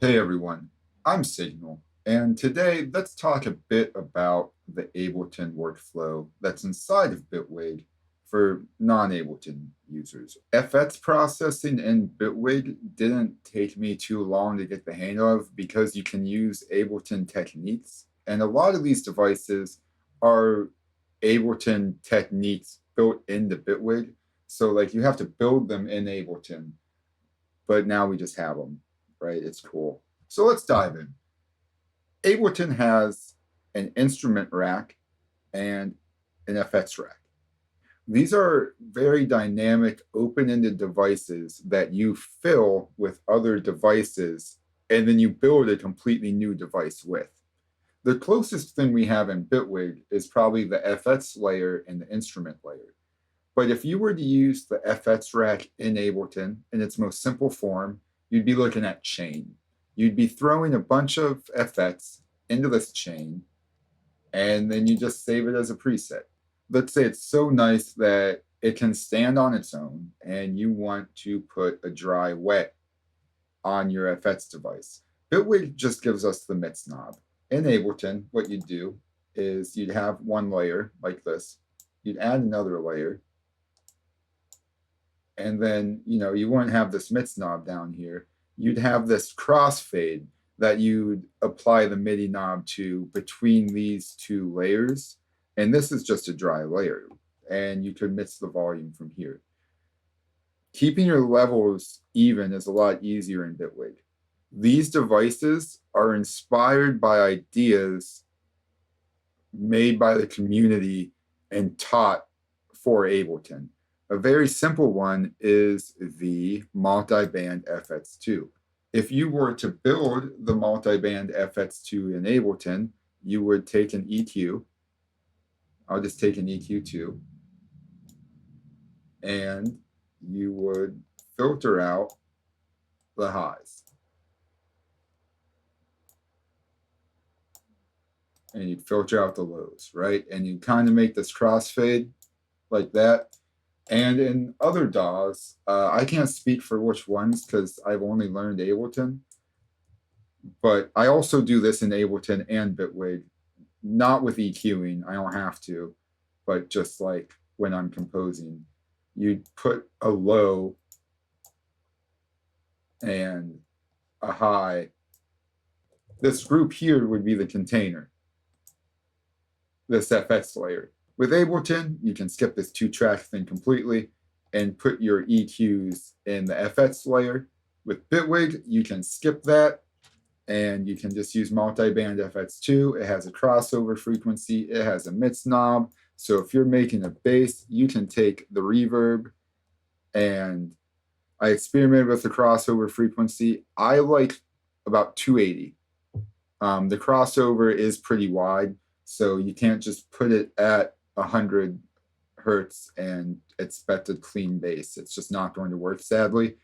Hey everyone, I'm Signal, and today let's talk a bit about the Ableton workflow that's inside of Bitwig for non-Ableton users. FX processing in Bitwig didn't take me too long to get the hang of because you can use Ableton techniques, and a lot of these devices are Ableton techniques built into Bitwig. So like you have to build them in Ableton, but now we just have them, right? It's cool. So let's dive in. Ableton has an instrument rack and an FX rack. These are very dynamic, open-ended devices that you fill with other devices, and then you build a completely new device with. The closest thing we have in Bitwig is probably the FX layer and the instrument layer. But if you were to use the FX rack in Ableton in its most simple form, you'd be looking at chain. You'd be throwing a bunch of FX into this chain, and then you just save it as a preset. Let's say it's so nice that it can stand on its own, and you want to put a dry wet on your FX device. Bitwig just gives us the mix knob. In Ableton, what you'd do is you'd have one layer like this. You'd add another layer, and then you wouldn't have this mix knob down here. You'd have this crossfade that you'd apply the MIDI knob to between these two layers, and this is just a dry layer, and you could mix the volume from here. Keeping your levels even is a lot easier in Bitwig. These devices are inspired by ideas made by the community and taught for Ableton. A very simple one is the Multiband FX2. If you were to build the Multiband FX2 in Ableton, you would take an EQ. I'll just take an EQ2. And you would filter out the highs. And you'd filter out the lows, right? And you kind of make this crossfade like that. And in other DAWs, I can't speak for which ones because I've only learned Ableton, but I also do this in Ableton and Bitwig, not with EQing, I don't have to, but just like when I'm composing, you'd put a low and a high. This group here would be the container, this FX layer. With Ableton, you can skip this two-track thing completely and put your EQs in the FX layer. With Bitwig, you can skip that and you can just use Multiband FX2. It has a crossover frequency. It has a mix knob. So if you're making a bass, you can take the reverb, and I experimented with the crossover frequency. I like about 280. The crossover is pretty wide, so you can't just put it at 100 hertz and expect a clean bass. It's just not going to work, sadly.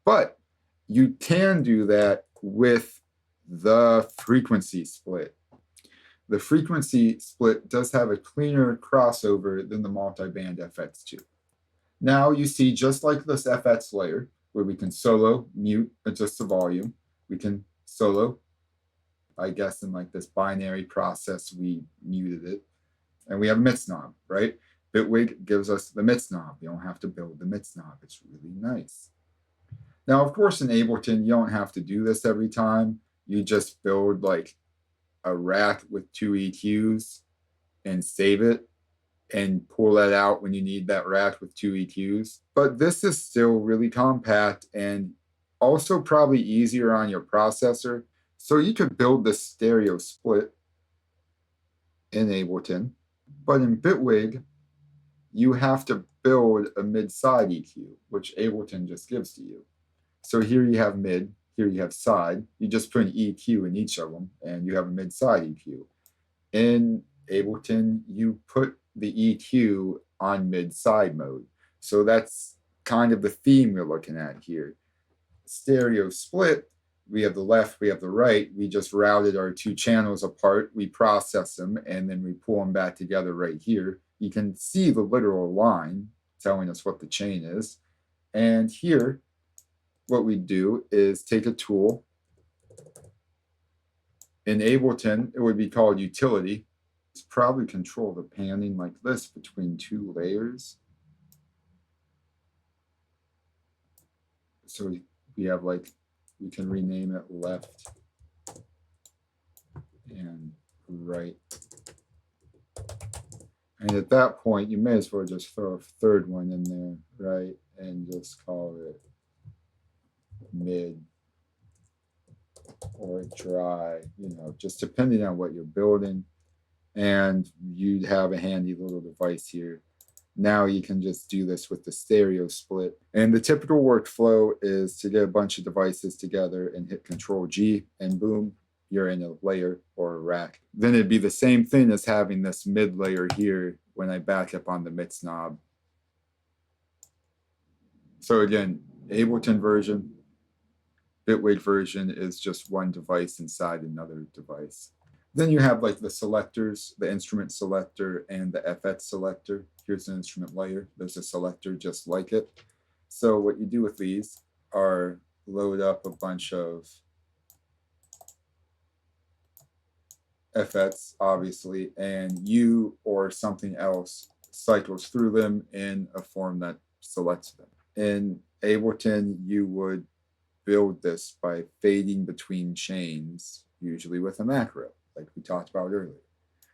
But you can do that with the frequency split. The frequency split does have a cleaner crossover than the Multiband FX2. Now you see, just like this FX layer, where we can solo, mute, adjust the volume, we can solo, I guess in like this binary process, we muted it. And we have a mix knob, right? Bitwig gives us the mix knob. You don't have to build the mix knob. It's really nice. Now, of course, in Ableton, you don't have to do this every time. You just build like a rack with 2 EQs and save it and pull that out when you need that rack with 2 EQs. But this is still really compact and also probably easier on your processor. So you could build this stereo split in Ableton. But in Bitwig, you have to build a mid-side EQ, which Ableton just gives to you. So here you have mid, here you have side. You just put an EQ in each of them, and you have a mid-side EQ. In Ableton, you put the EQ on mid-side mode. So that's kind of the theme we're looking at here. Stereo split, we have the left, we have the right. We just routed our two channels apart. We process them, and then we pull them back together right here. You can see the literal line telling us what the chain is. And here, what we do is take a tool In Ableton, it would be called utility. It's probably control the panning like this between two layers. So we have like, we can rename it left and right. And at that point, you may as well just throw a third one in there, right? And just call it mid or dry, you know, just depending on what you're building. And you'd have a handy little device here. Now you can just do this with the stereo split. And the typical workflow is to get a bunch of devices together and hit Control G, and boom, you're in a layer or a rack. Then it'd be the same thing as having this mid layer here when I back up on the mix knob. So again, Ableton version, Bitwig version is just one device inside another device. Then you have like the selectors, the instrument selector and the FX selector. Here's an instrument layer. There's a selector just like it. So what you do with these are load up a bunch of FX, obviously, and you or something else cycles through them in a form that selects them. In Ableton, you would build this by fading between chains, usually with a macro, like we talked about earlier.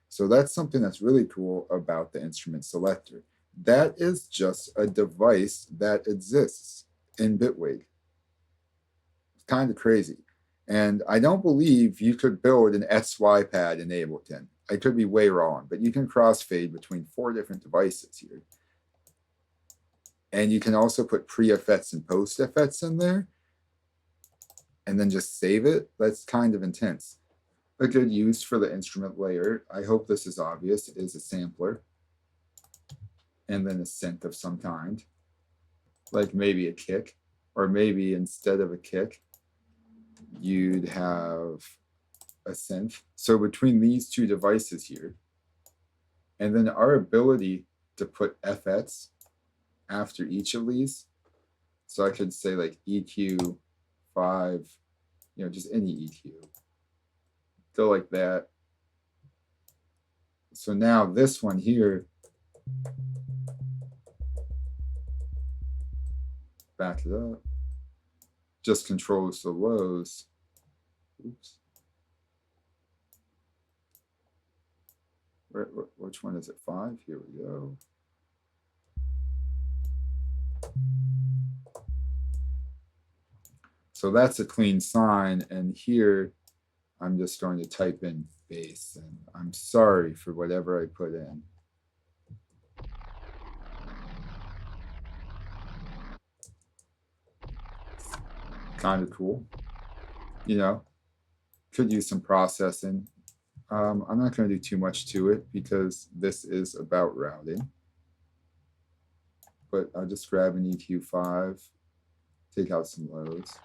So that's something that's really cool about the instrument selector. That is just a device that exists in Bitwig. It's kind of crazy. And I don't believe you could build an SY pad in Ableton. I could be way wrong, but you can crossfade between 4 different devices here. And you can also put pre-effects and post-effects in there and then just save it. That's kind of intense. A good use for the instrument layer, I hope this is obvious, is a sampler and then a synth of some kind, like maybe a kick, or maybe instead of a kick, you'd have a synth. So between these two devices here, and then our ability to put FX after each of these. So I could say like EQ 5, you know, just any EQ. Go like that. So now this one here, back it up, just controls the lows. Oops. Which one is it? 5? Here we go. So that's a clean sign. And here, I'm just going to type in bass. And I'm sorry for whatever I put in. Kind of cool. You know, could use some processing. I'm not going to do too much to it because this is about routing. But I'll just grab an EQ 5, take out some lows,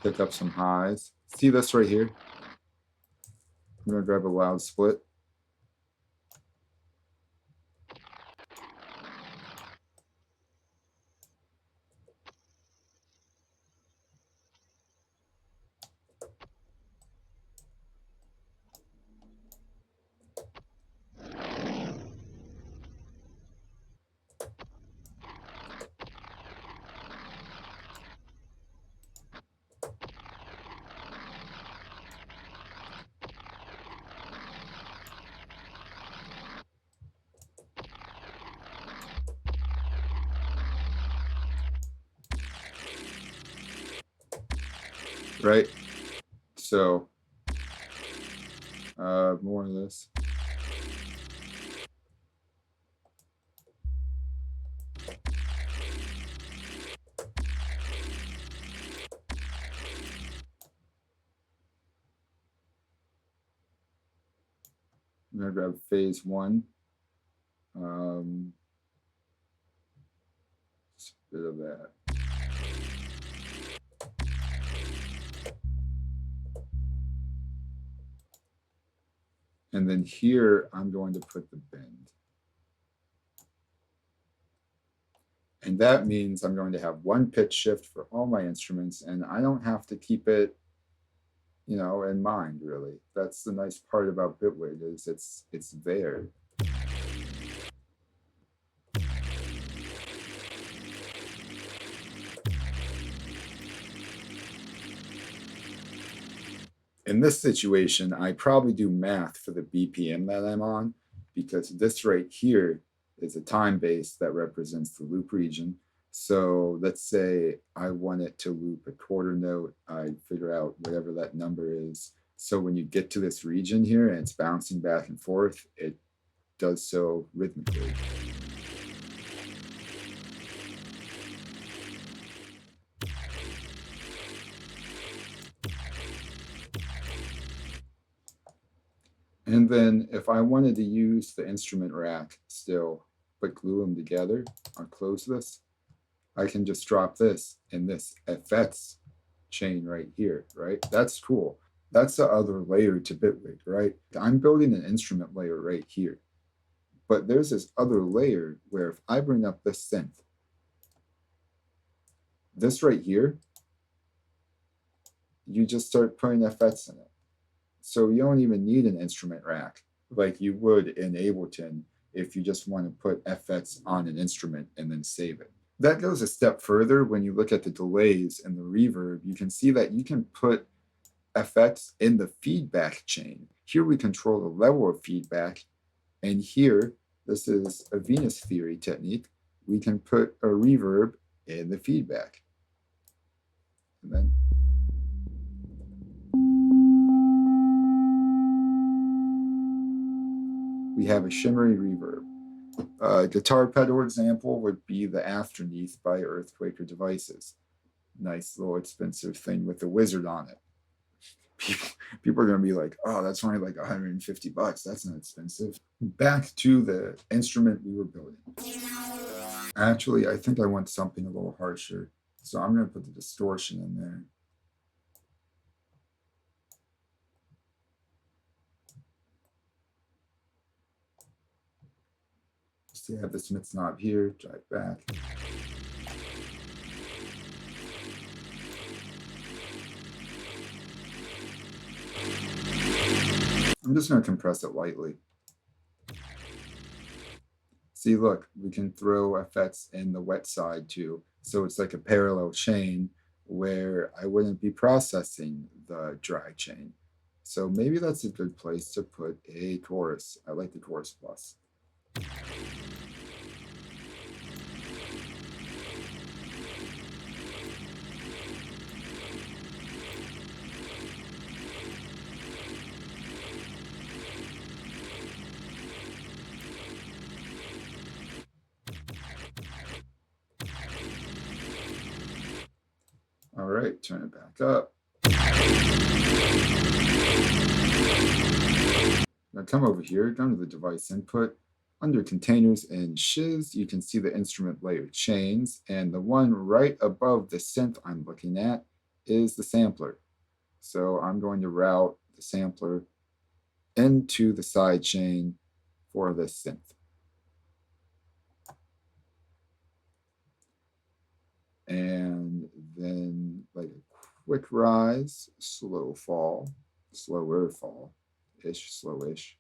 pick up some highs. See this right here? I'm going to grab a loud split. Right? So, more of this. I'm going to grab phase 1. Just a bit of that. And then here, I'm going to put the bend. And that means I'm going to have one pitch shift for all my instruments, and I don't have to keep it, in mind, really. That's the nice part about Bitwig, is it's there. In this situation, I probably do math for the BPM that I'm on, because this right here is a time base that represents the loop region. So let's say I want it to loop a quarter note. I figure out whatever that number is. So when you get to this region here and it's bouncing back and forth, it does so rhythmically. And then if I wanted to use the instrument rack still, but glue them together, I'll close this. I can just drop this in this FX chain right here, right? That's cool. That's the other layer to Bitwig, right? I'm building an instrument layer right here. But there's this other layer where if I bring up this synth, this right here, you just start putting FX in it. So you don't even need an instrument rack like you would in Ableton if you just want to put FX on an instrument and then save it. That goes a step further. When you look at the delays and the reverb, you can see that you can put FX in the feedback chain. Here we control the level of feedback, and here, this is a Venus theory technique, we can put a reverb in the feedback. And then we have a shimmery reverb. Guitar pedal example would be the Afterneath by Earthquaker Devices. Nice little expensive thing with a wizard on it. People are going to be like, oh, that's only like $150. That's not expensive. Back to the instrument we were building. Actually, I think I want something a little harsher. So I'm going to put the distortion in there. So you have the Smith's knob here, drive back. I'm just going to compress it lightly. See, look, we can throw effects in the wet side too. So it's like a parallel chain where I wouldn't be processing the dry chain. So maybe that's a good place to put a chorus. I like the chorus plus. All right, turn it back up. Now come over here, go to the device input. Under containers and shiz, you can see the instrument layer chains, and the one right above the synth I'm looking at is the sampler. So I'm going to route the sampler into the sidechain for this synth. And then like a quick rise, slow fall, slower fall-ish, slowish.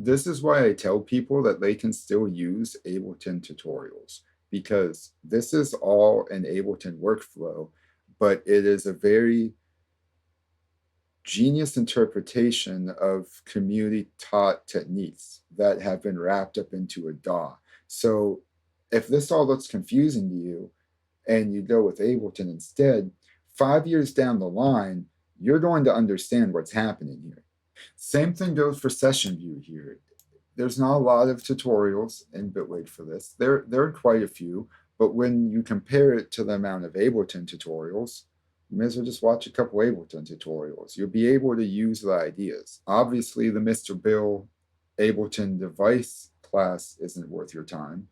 This is why I tell people that they can still use Ableton tutorials, because this is all an Ableton workflow, but it is a very genius interpretation of community taught techniques that have been wrapped up into a DAW. So if this all looks confusing to you and you go with Ableton instead, 5 years down the line, you're going to understand what's happening here. Same thing goes for session view here. There's not a lot of tutorials in Bitwig for this. There are quite a few, but when you compare it to the amount of Ableton tutorials, you may as well just watch a couple Ableton tutorials. You'll be able to use the ideas. Obviously, the Mr. Bill Ableton device class isn't worth your time,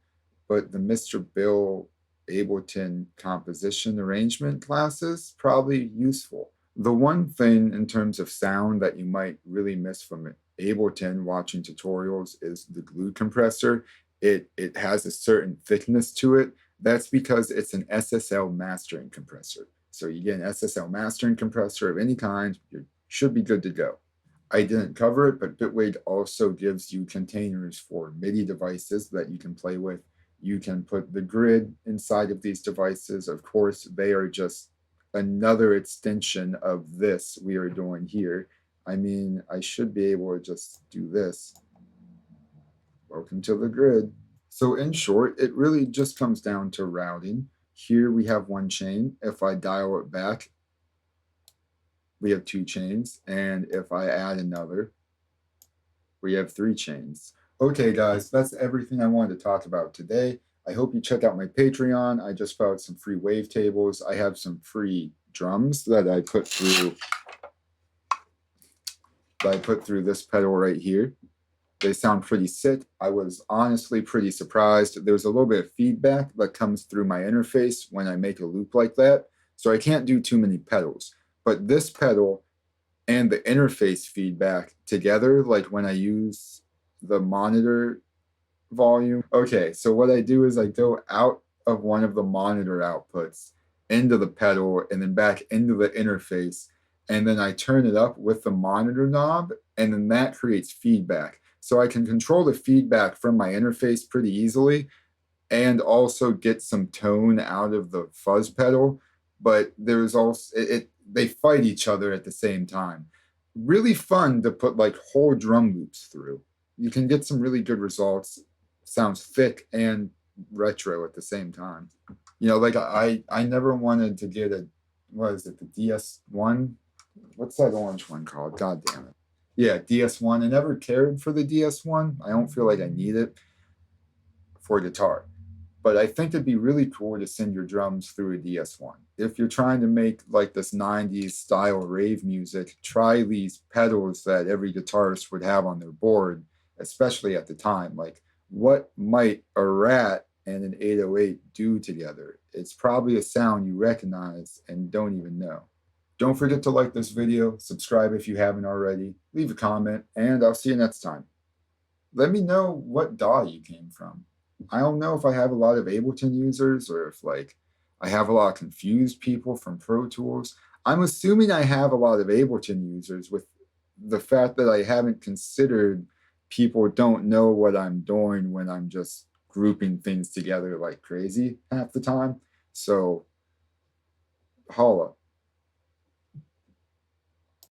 but the Mr. Bill Ableton composition arrangement classes probably useful. The one thing in terms of sound that you might really miss from Ableton watching tutorials is the glue compressor. It has a certain thickness to it. That's because it's an SSL mastering compressor. So you get an SSL mastering compressor of any kind, you should be good to go. I didn't cover it, but Bitwig also gives you containers for MIDI devices that you can play with. You can put the grid inside of these devices. Of course, they are just another extension of this we are doing here. I mean, I should be able to just do this. Welcome to the grid. So in short, it really just comes down to routing. Here we have one chain. If I dial it back, we have 2 chains. And if I add another, we have 3 chains. Okay, guys, that's everything I wanted to talk about today. I hope you check out my Patreon. I just put out some free wavetables. I have some free drums that I put through this pedal right here. They sound pretty sick. I was honestly pretty surprised. There's a little bit of feedback that comes through my interface when I make a loop like that. So I can't do too many pedals. But this pedal and the interface feedback together, like when I use the monitor volume. Okay, so what I do is I go out of one of the monitor outputs into the pedal and then back into the interface, and then I turn it up with the monitor knob, and then that creates feedback. So I can control the feedback from my interface pretty easily and also get some tone out of the fuzz pedal, but there's also they fight each other at the same time. Really fun to put like whole drum loops through. You can get some really good results. Sounds thick and retro at the same time. You know, like I never wanted to get a, what is it, the DS1? What's that orange one called? God damn it. Yeah, DS1. I never cared for the DS1. I don't feel like I need it for guitar. But I think it'd be really cool to send your drums through a DS1. If you're trying to make like this 90s style rave music, try these pedals that every guitarist would have on their board, especially at the time. Like, what might a Rat and an 808 do together? It's probably a sound you recognize and don't even know. Don't forget to like this video, subscribe if you haven't already, leave a comment, and I'll see you next time. Let me know what DAW you came from. I don't know if I have a lot of Ableton users or if like I have a lot of confused people from Pro Tools. I'm assuming I have a lot of Ableton users with the fact that I haven't considered people don't know what I'm doing when I'm just grouping things together like crazy half the time. So holla.